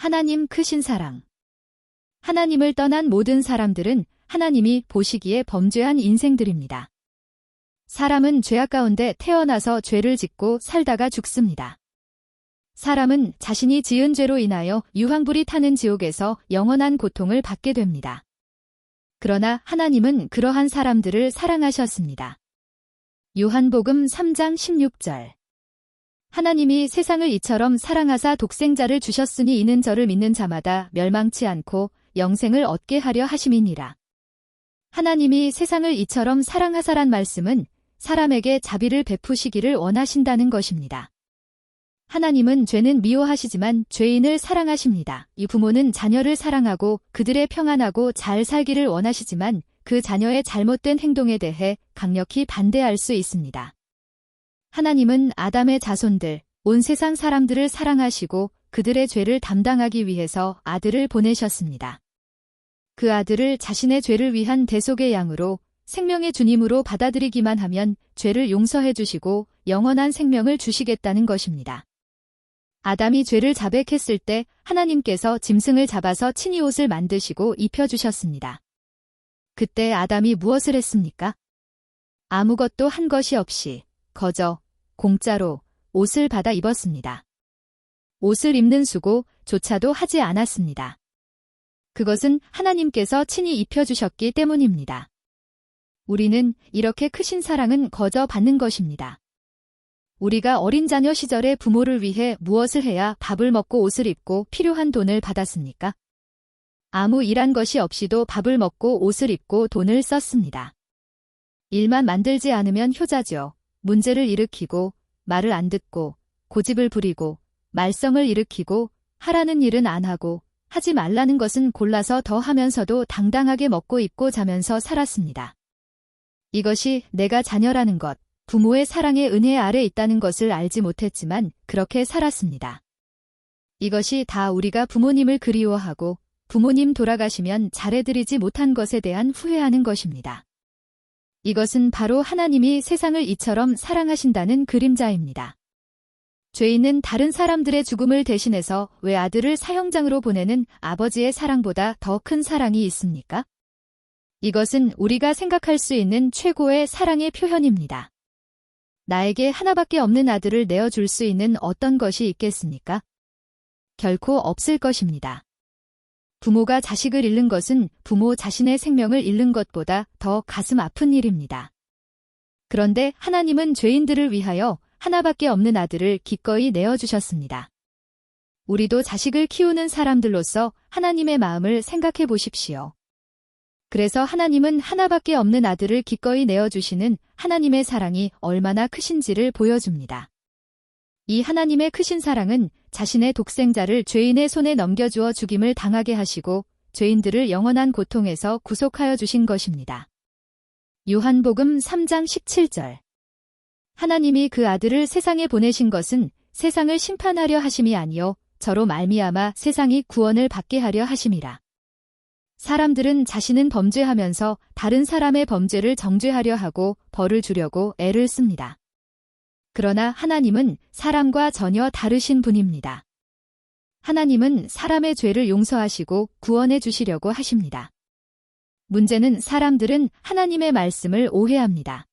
하나님 크신 사랑. 하나님을 떠난 모든 사람들은 하나님이 보시기에 범죄한 인생들입니다. 사람은 죄악 가운데 태어나서 죄를 짓고 살다가 죽습니다. 사람은 자신이 지은 죄로 인하여 유황불이 타는 지옥에서 영원한 고통을 받게 됩니다. 그러나 하나님은 그러한 사람들을 사랑하셨습니다. 요한복음 3장 16절. 하나님이 세상을 이처럼 사랑하사 독생자를 주셨으니 이는 저를 믿는 자마다 멸망치 않고 영생을 얻게 하려 하심이니라. 하나님이 세상을 이처럼 사랑하사란 말씀은 사람에게 자비를 베푸시기를 원하신다는 것입니다. 하나님은 죄는 미워하시지만 죄인을 사랑하십니다. 이 부모는 자녀를 사랑하고 그들의 평안하고 잘 살기를 원하시지만 그 자녀의 잘못된 행동에 대해 강력히 반대할 수 있습니다. 하나님은 아담의 자손들, 온 세상 사람들을 사랑하시고 그들의 죄를 담당하기 위해서 아들을 보내셨습니다. 그 아들을 자신의 죄를 위한 대속의 양으로 생명의 주님으로 받아들이기만 하면 죄를 용서해 주시고 영원한 생명을 주시겠다는 것입니다. 아담이 죄를 자백했을 때 하나님께서 짐승을 잡아서 친히 옷을 만드시고 입혀주셨습니다. 그때 아담이 무엇을 했습니까? 아무것도 한 것이 없이 거저 공짜로 옷을 받아 입었습니다. 옷을 입는 수고조차도 하지 않았습니다. 그것은 하나님께서 친히 입혀주셨기 때문입니다. 우리는 이렇게 크신 사랑은 거저 받는 것입니다. 우리가 어린 자녀 시절에 부모를 위해 무엇을 해야 밥을 먹고 옷을 입고 필요한 돈을 받았습니까? 아무 일한 것이 없이도 밥을 먹고 옷을 입고 돈을 썼습니다. 일만 만들지 않으면 효자죠. 문제를 일으키고 말을 안 듣고 고집을 부리고 말썽을 일으키고 하라는 일은 안 하고 하지 말라는 것은 골라서 더 하면서도 당당하게 먹고 입고 자면서 살았습니다. 이것이 내가 자녀라는 것, 부모의 사랑의 은혜 아래 있다는 것을 알지 못했지만 그렇게 살았습니다. 이것이 다 우리가 부모님을 그리워하고 부모님 돌아가시면 잘해드리지 못한 것에 대한 후회하는 것입니다. 이것은 바로 하나님이 세상을 이처럼 사랑하신다는 그림자입니다. 죄인은 다른 사람들의 죽음을 대신해서 왜 아들을 사형장으로 보내는 아버지의 사랑보다 더 큰 사랑이 있습니까? 이것은 우리가 생각할 수 있는 최고의 사랑의 표현입니다. 나에게 하나밖에 없는 아들을 내어줄 수 있는 어떤 것이 있겠습니까? 결코 없을 것입니다. 부모가 자식을 잃는 것은 부모 자신의 생명을 잃는 것보다 더 가슴 아픈 일입니다. 그런데 하나님은 죄인들을 위하여 하나밖에 없는 아들을 기꺼이 내어주셨습니다. 우리도 자식을 키우는 사람들로서 하나님의 마음을 생각해 보십시오. 그래서 하나님은 하나밖에 없는 아들을 기꺼이 내어주시는 하나님의 사랑이 얼마나 크신지를 보여줍니다. 이 하나님의 크신 사랑은 자신의 독생자를 죄인의 손에 넘겨주어 죽임을 당하게 하시고 죄인들을 영원한 고통에서 구속하여 주신 것입니다. 요한복음 3장 17절. 하나님이 그 아들을 세상에 보내신 것은 세상을 심판하려 하심이 아니요 저로 말미암아 세상이 구원을 받게 하려 하심이라. 사람들은 자신은 범죄하면서 다른 사람의 범죄를 정죄하려 하고 벌을 주려고 애를 씁니다. 그러나 하나님은 사람과 전혀 다르신 분입니다. 하나님은 사람의 죄를 용서하시고 구원해 주시려고 하십니다. 문제는 사람들은 하나님의 말씀을 오해합니다.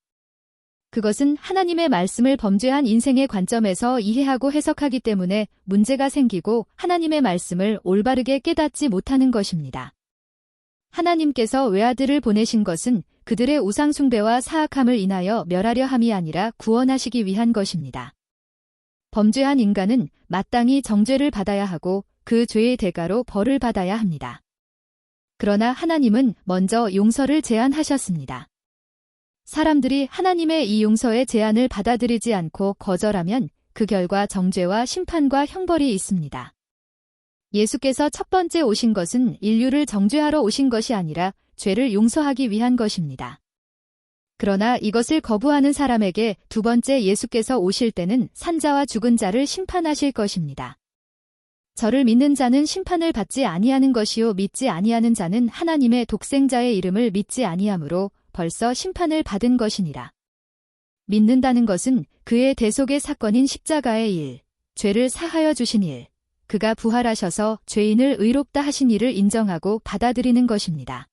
그것은 하나님의 말씀을 범죄한 인생의 관점에서 이해하고 해석하기 때문에 문제가 생기고 하나님의 말씀을 올바르게 깨닫지 못하는 것입니다. 하나님께서 외아들을 보내신 것은 그들의 우상숭배와 사악함을 인하여 멸하려 함이 아니라 구원하시기 위한 것입니다. 범죄한 인간은 마땅히 정죄를 받아야 하고 그 죄의 대가로 벌을 받아야 합니다. 그러나 하나님은 먼저 용서를 제안하셨습니다. 사람들이 하나님의 이 용서의 제안을 받아들이지 않고 거절하면 그 결과 정죄와 심판과 형벌이 있습니다. 예수께서 첫 번째 오신 것은 인류를 정죄하러 오신 것이 아니라 죄를 용서하기 위한 것입니다. 그러나 이것을 거부하는 사람에게 두 번째 예수께서 오실 때는 산자와 죽은 자를 심판하실 것입니다. 저를 믿는 자는 심판을 받지 아니하는 것이요 믿지 아니하는 자는 하나님의 독생자의 이름을 믿지 아니하므로 벌써 심판을 받은 것이니라. 믿는다는 것은 그의 대속의 사건인 십자가의 일, 죄를 사하여 주신 일, 그가 부활하셔서 죄인을 의롭다 하신 이를 인정하고 받아들이는 것입니다.